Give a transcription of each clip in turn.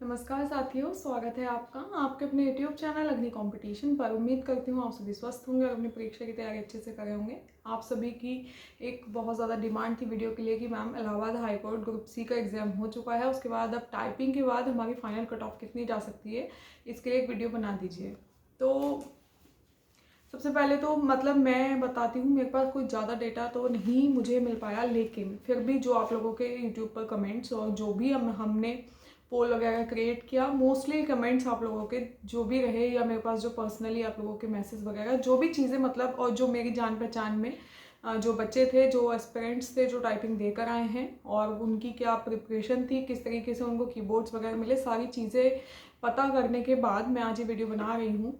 नमस्कार साथियों, स्वागत है आपका आपके अपने यूट्यूब चैनल अग्नि कंपटीशन पर। उम्मीद करती हूँ आप सभी स्वस्थ होंगे और अपनी परीक्षा की तैयारी अच्छे से करे होंगे। आप सभी की एक बहुत ज़्यादा डिमांड थी वीडियो के लिए कि ma'am Allahabad high court group C का एग्जाम हो चुका है, उसके बाद अब टाइपिंग के बाद हमारी फाइनल कट ऑफ कितनी जा सकती है, इसके लिए एक वीडियो बना दीजिए। तो सबसे पहले तो मतलब मैं बताती हूँ, मेरे पास कोई ज़्यादा डेटा तो नहीं मुझे मिल पाया, लेकिन फिर भी जो आप लोगों के यूट्यूब पर कमेंट्स और जो भी हमने पोल वगैरह क्रिएट किया, मोस्टली कमेंट्स आप लोगों के जो भी रहे या मेरे पास जो पर्सनली आप लोगों के मैसेज वगैरह जो भी चीज़ें मतलब, और जो मेरी जान पहचान में जो बच्चे थे, जो एस्पिरेंट्स थे, जो टाइपिंग देकर आए हैं और उनकी क्या प्रिपरेशन थी, किस तरीके से उनको कीबोर्ड्स वगैरह मिले, सारी चीज़ें पता करने के बाद मैं आज ये वीडियो बना रही हूँ।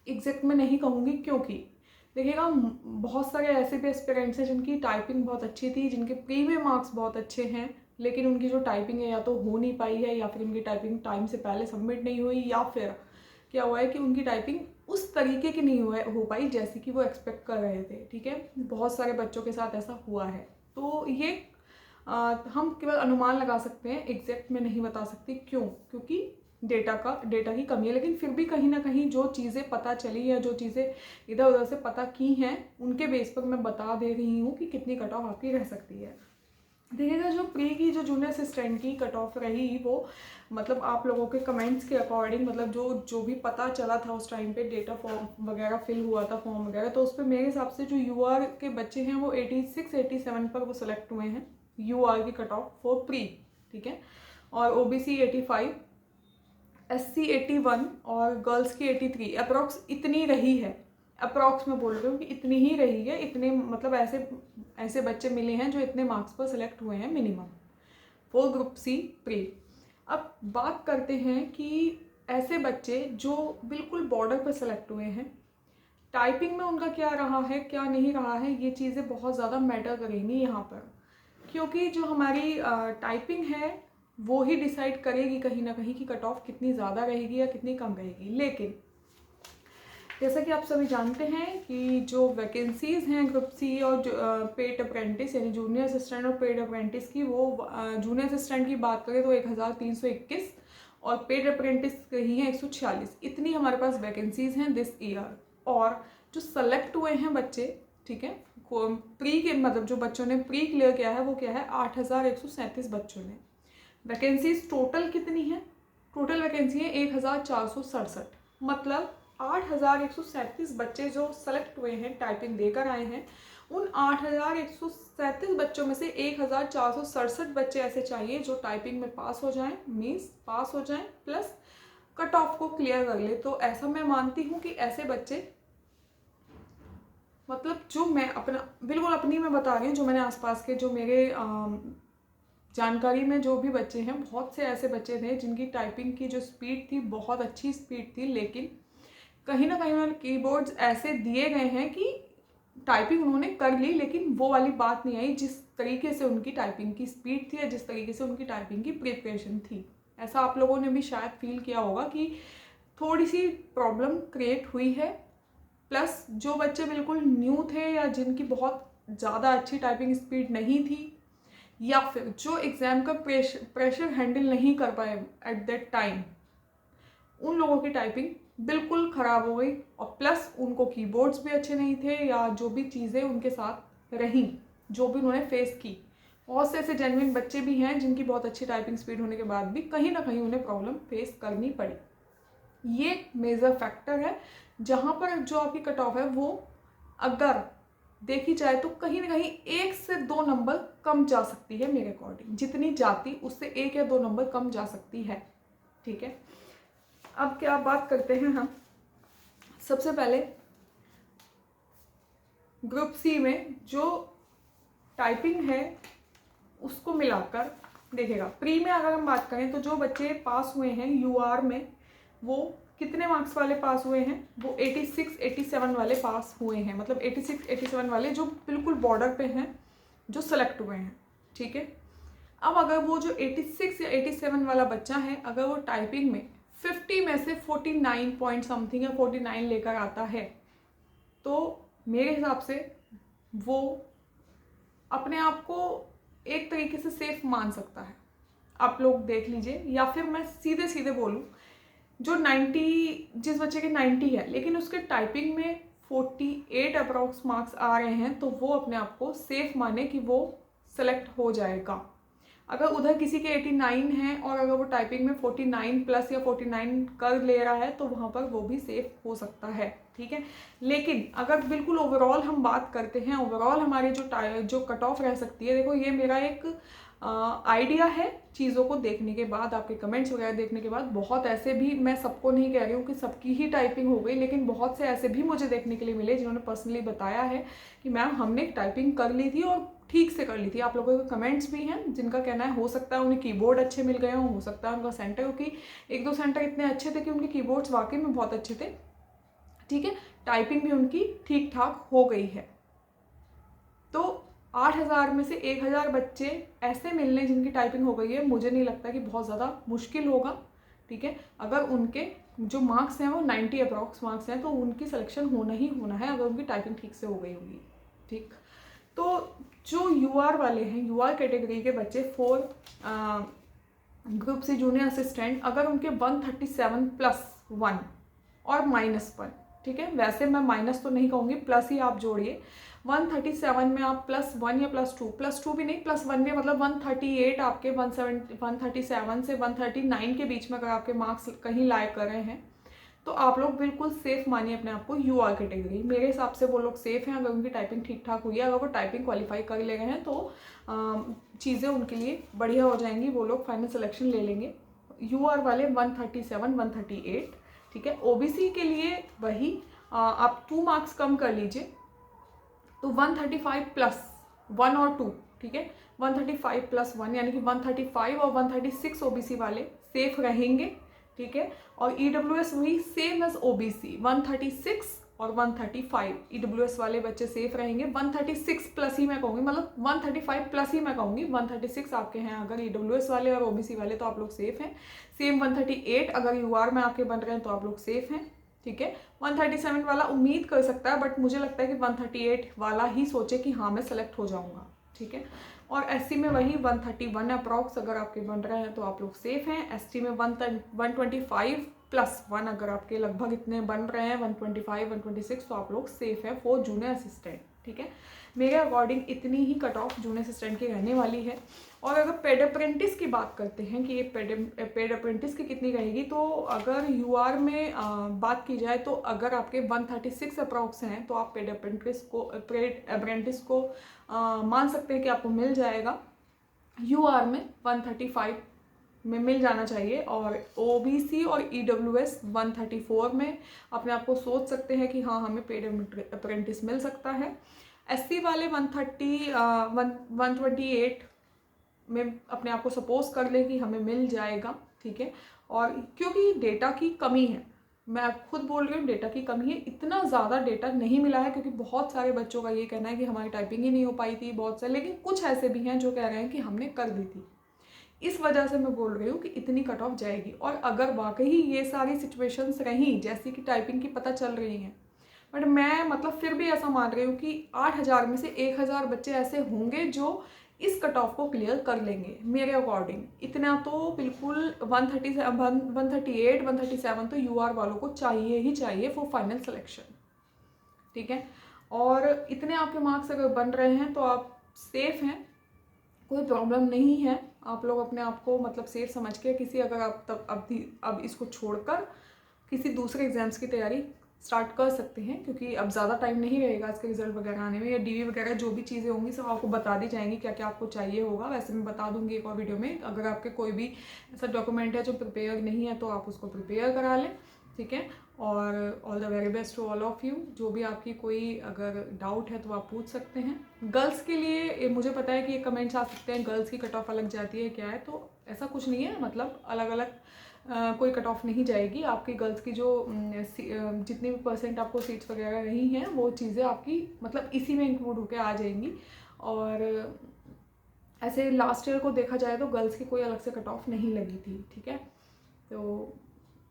एग्जैक्ट में नहीं कहूँगी क्योंकि देखिएगा, बहुत सारे ऐसे भी एस्पिरेंट्स हैं जिनकी टाइपिंग बहुत अच्छी थी, जिनके प्री में मार्क्स बहुत अच्छे हैं, लेकिन उनकी जो टाइपिंग है या तो हो नहीं पाई है, या फिर उनकी टाइपिंग टाइम से पहले सबमिट नहीं हुई, या फिर क्या हुआ है कि उनकी टाइपिंग उस तरीके की नहीं हो पाई जैसी कि वो एक्सपेक्ट कर रहे थे। ठीक है, बहुत सारे बच्चों के साथ ऐसा हुआ है। तो ये हम केवल अनुमान लगा सकते हैं, एग्जैक्ट में नहीं बता सकते। क्योंकि डेटा की कमी है, लेकिन फिर भी कहीं ना कहीं जो चीज़ें पता चली या जो चीज़ें इधर उधर से पता की हैं, उनके बेस पर मैं बता दे रही हूँ कि कितनी कट ऑफ आपकी रह सकती है। देखिएगा, जो प्री की जो जूनियर असिस्टेंट की कट ऑफ रही, वो मतलब आप लोगों के कमेंट्स के अकॉर्डिंग, मतलब जो भी पता चला था उस टाइम पे, डेटा फॉर्म वगैरह फिल हुआ था, फॉर्म वगैरह, तो उस पर मेरे हिसाब से जो यूआर के बच्चे हैं वो 86-87 पर वो सिलेक्ट हुए हैं, यूआर की कट ऑफ फॉर प्री। ठीक है, और ओबीसी 85, SC 81 और गर्ल्स की 83, अप्रॉक्स इतनी रही है। अप्रॉक्स मैं बोल रही हूँ कि इतनी ही रही है, इतने मतलब ऐसे बच्चे मिले हैं जो इतने मार्क्स पर सिलेक्ट हुए हैं minimum for group C pre. अब बात करते हैं कि ऐसे बच्चे जो बिल्कुल बॉर्डर पर सिलेक्ट हुए हैं, टाइपिंग में उनका क्या रहा है क्या नहीं रहा है, ये चीज़ें बहुत ज़्यादा मैटर करेंगी यहाँ पर, क्योंकि जो हमारी टाइपिंग है वो ही डिसाइड करेगी कहीं ना कहीं कि कट ऑफ कितनी ज़्यादा रहेगी या कितनी कम रहेगी। लेकिन जैसा कि आप सभी जानते हैं कि जो वैकेंसीज़ हैं ग्रुप सी और पेड अप्रेंटिस यानी जूनियर असिस्टेंट और पेड अप्रेंटिस की, वो जूनियर असिस्टेंट की बात करें तो 1321 और पेड अप्रेंटिस ही हैं 146। इतनी हमारे पास वैकेंसीज़ हैं दिस ईयर। और जो सेलेक्ट हुए हैं बच्चे, ठीक है, प्री के मतलब जो बच्चों ने प्री क्लियर किया है वो क्या है, 8137 बच्चों ने। वैकेंसीज टोटल कितनी है? टोटल वैकेंसी है 1467, मतलब 8137 बच्चे जो सेलेक्ट हुए हैं, टाइपिंग देकर आए हैं, उन 8137 बच्चों में से 1467 बच्चे ऐसे चाहिए जो टाइपिंग में पास हो जाएं, मीन्स पास हो जाएं प्लस कट ऑफ को क्लियर कर ले। तो ऐसा मैं मानती हूँ कि ऐसे बच्चे, मतलब जो मैं अपना बिल्कुल अपनी मैं बता रही हूँ, जो मैंने आसपास के जो मेरे जानकारी में जो भी बच्चे हैं, बहुत से ऐसे बच्चे थे जिनकी टाइपिंग की जो स्पीड थी बहुत अच्छी स्पीड थी, लेकिन कहीं ना कहीं उन्होंने कीबोर्ड्स ऐसे दिए गए हैं कि टाइपिंग उन्होंने कर ली, लेकिन वो वाली बात नहीं आई जिस तरीके से उनकी टाइपिंग की स्पीड थी या जिस तरीके से उनकी टाइपिंग की प्रिपरेशन थी। ऐसा आप लोगों ने भी शायद फील किया होगा कि थोड़ी सी प्रॉब्लम क्रिएट हुई है। प्लस जो बच्चे बिल्कुल न्यू थे या जिनकी बहुत ज़्यादा अच्छी टाइपिंग स्पीड नहीं थी, या फिर जो एग्ज़ाम का प्रेशर हैंडल नहीं कर पाए एट दैट टाइम, उन लोगों की टाइपिंग बिल्कुल ख़राब हो गई। और प्लस उनको कीबोर्ड्स भी अच्छे नहीं थे, या जो भी चीज़ें उनके साथ रहीं, जो भी उन्होंने फेस की, बहुत से ऐसे जेन्युइन बच्चे भी हैं जिनकी बहुत अच्छी टाइपिंग स्पीड होने के बाद भी कहीं ना कहीं उन्हें प्रॉब्लम फेस करनी पड़ी। ये मेजर फैक्टर है जहाँ पर जो आपकी कट ऑफ है वो अगर देखी जाए तो कहीं ना कहीं 1 से 2 नंबर कम जा सकती है। मेरे अकॉर्डिंग जितनी जाती उससे 1 या 2 नंबर कम जा सकती है। ठीक है, अब क्या बात करते हैं हम सबसे पहले ग्रुप सी में जो टाइपिंग है उसको मिलाकर देखेगा। प्री में अगर हम बात करें तो जो बच्चे पास हुए हैं यूआर में, वो कितने मार्क्स वाले पास हुए हैं, वो 86-87 वाले पास हुए हैं, मतलब 86-87 वाले जो बिल्कुल बॉर्डर पे हैं जो सेलेक्ट हुए हैं। ठीक है, अब अगर वो जो 86 या 87 वाला बच्चा है, अगर वो टाइपिंग में 50 में से 49 पॉइंट समथिंग या 49 लेकर आता है, तो मेरे हिसाब से वो अपने आप को एक तरीके से सेफ मान सकता है। आप लोग देख लीजिए, या फिर मैं सीधे सीधे बोलूँ, जो 90, जिस बच्चे के 90 है लेकिन उसके टाइपिंग में 48 अप्रॉक्स मार्क्स आ रहे हैं, तो वो अपने आप को सेफ माने कि वो सेलेक्ट हो जाएगा। अगर उधर किसी के 89 हैं और अगर वो टाइपिंग में 49 प्लस या 49 कर ले रहा है, तो वहाँ पर वो भी सेफ हो सकता है, ठीक है। लेकिन अगर बिल्कुल ओवरऑल हम बात करते हैं, ओवरऑल हमारी जो कट ऑफ रह सकती है, देखो ये मेरा एक आइडिया है चीज़ों को देखने के बाद, आपके कमेंट्स वगैरह देखने के बाद। बहुत ऐसे भी, मैं सबको नहीं कह रही हूँ कि सबकी ही टाइपिंग हो गई, लेकिन बहुत से ऐसे भी मुझे देखने के लिए मिले जिन्होंने पर्सनली बताया है कि मैम हमने टाइपिंग कर ली थी और ठीक से कर ली थी। आप लोगों के कमेंट्स भी हैं जिनका कहना है हो सकता है उन्हें कीबोर्ड अच्छे मिल गए हों, हो सकता है उनका सेंटर, क्योंकि 1-2 सेंटर इतने अच्छे थे कि उनके कीबोर्ड्स वाकई में बहुत अच्छे थे, ठीक है। टाइपिंग भी उनकी ठीक ठाक हो गई है। तो 8000 में से 1000 बच्चे ऐसे मिलने जिनकी टाइपिंग हो गई है, मुझे नहीं लगता कि बहुत ज़्यादा मुश्किल होगा, ठीक है। अगर उनके जो मार्क्स हैं वो 90 अप्रॉक्स मार्क्स हैं, तो उनकी सिलेक्शन होना ही होना है अगर उनकी टाइपिंग ठीक से हो गई होगी, ठीक। तो जो यूआर वाले हैं, यूआर कैटेगरी के बच्चे 4 ग्रुप से जूनियर असिस्टेंट, अगर उनके 137+1 और -1, ठीक है, वैसे मैं माइनस तो नहीं कहूँगी, प्लस ही आप जोड़िए। 137 में आप +1 या +2 भी नहीं, +1 में मतलब 138 आपके 137 से 139 के बीच में अगर आपके मार्क्स कहीं लाए कर रहे हैं, तो आप लोग बिल्कुल सेफ मानिए अपने आप को यूआर कैटेगरी। मेरे हिसाब से वो लोग सेफ हैं अगर उनकी टाइपिंग ठीक ठाक हुई है। अगर वो टाइपिंग क्वालिफाई कर ले गए हैं तो चीज़ें उनके लिए बढ़िया हो जाएंगी, वो लोग फाइनल सिलेक्शन ले लेंगे। यूआर वाले 137, 138, ठीक है। ओबीसी के लिए वही आप 2 मार्क्स कम कर लीजिए, तो 135+1 और 2, ठीक है। 135+1 यानी कि 135 और 136 ओबीसी वाले सेफ रहेंगे, ठीक है। और ईडब्ल्यूएस वही सेम एज ओबीसी, 136 और 135 ईडब्ल्यूएस वाले बच्चे सेफ रहेंगे। 136 प्लस ही मैं कहूँगी, मतलब 135 प्लस ही मैं कहूँगी। 136 आपके हैं अगर ईडब्ल्यूएस वाले और ओबीसी वाले, तो आप लोग सेफ हैं। सेम 138 अगर यूआर में आपके बन रहे हैं तो आप लोग सेफ हैं, ठीक है। 137 वाला उम्मीद कर सकता है, बट मुझे लगता है कि 138 वाला ही सोचे कि हाँ मैं सेलेक्ट हो जाऊँगा, ठीक है। और एससी में वही 131 अप्रॉक्स अगर आपके बन रहे हैं तो आप लोग सेफ हैं। एसटी में 125+1 अगर आपके लगभग इतने बन रहे हैं, 125, 126, तो आप लोग सेफ हैं फॉर जूनियर असिस्टेंट, ठीक है। मेरे अकॉर्डिंग इतनी ही कट ऑफ जूनियर असिस्टेंट की रहने वाली है। और अगर पेड अप्रेंटिस की बात करते हैं कि ये पेड अप्रेंटिस की कितनी रहेगी, तो अगर यूआर में बात की जाए तो अगर आपके 136 अप्रॉक्स हैं तो आप पेड अप्रेंटिस को मान सकते हैं कि आपको मिल जाएगा। यूआर में 135 में मिल जाना चाहिए, और ओबीसी और ईडब्ल्यूएस 134 में अपने आप को सोच सकते हैं कि हाँ हमें पेड अप्रेंटिस मिल सकता है। एससी वाले 128 में अपने आप को सपोज कर लें कि हमें मिल जाएगा, ठीक है। और क्योंकि डेटा की कमी है, मैं खुद बोल रही हूँ डेटा की कमी है, इतना ज़्यादा डेटा नहीं मिला है, क्योंकि बहुत सारे बच्चों का ये कहना है कि हमारी टाइपिंग ही नहीं हो पाई थी, बहुत सारे, लेकिन कुछ ऐसे भी हैं जो कह रहे हैं कि हमने कर दी थी। इस वजह से मैं बोल रही हूँ कि इतनी कट ऑफ जाएगी। और अगर वाकई ये सारी सिचुएशंस रहीं जैसी कि टाइपिंग की पता चल रही हैं, बट मैं मतलब फिर भी ऐसा मान रही हूँ कि 8000 में से 1000 बच्चे ऐसे होंगे जो इस कट ऑफ को क्लियर कर लेंगे मेरे अकॉर्डिंग। इतना तो बिल्कुल 138, 137 तो यूआर वालों को चाहिए ही चाहिए फॉर फाइनल सिलेक्शन, ठीक है। और इतने आपके मार्क्स अगर बन रहे हैं तो आप सेफ हैं, कोई प्रॉब्लम नहीं है। आप लोग अपने आप को मतलब सेफ समझ के किसी, अगर आप अब इसको छोड़कर किसी दूसरे एग्जाम्स की तैयारी स्टार्ट कर सकते हैं, क्योंकि अब ज़्यादा टाइम नहीं रहेगा इसके रिजल्ट वगैरह आने में, या डीवी वगैरह जो भी चीज़ें होंगी सब आपको बता दी जाएंगी, क्या क्या आपको चाहिए होगा। वैसे मैं बता दूंगी एक और वीडियो में। अगर आपके कोई भी ऐसा डॉक्यूमेंट है जो प्रिपेयर नहीं है तो आप उसको प्रिपेयर करा लें, ठीक है। और all the very best to all of you. जो भी आपकी कोई अगर डाउट है तो आप पूछ सकते हैं। गर्ल्स के लिए मुझे पता है कि ये कमेंट्स आ सकते हैं गर्ल्स की कट ऑफ अलग जाती है क्या है, तो ऐसा कुछ नहीं है, मतलब अलग अलग कोई कट ऑफ नहीं जाएगी। आपकी गर्ल्स की जो जितनी भी परसेंट आपको सीट्स वगैरह रही हैं वो चीज़ें आपकी मतलब इसी में इंक्लूड होकर आ जाएंगी। और ऐसे लास्ट ईयर को देखा जाए तो गर्ल्स की कोई अलग से कट ऑफ नहीं लगी थी, ठीक है। तो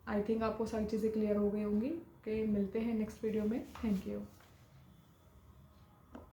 आई थिंक आपको सारी चीज़ें क्लियर हो गई होंगी। ओके, मिलते हैं नेक्स्ट वीडियो में। Thank you.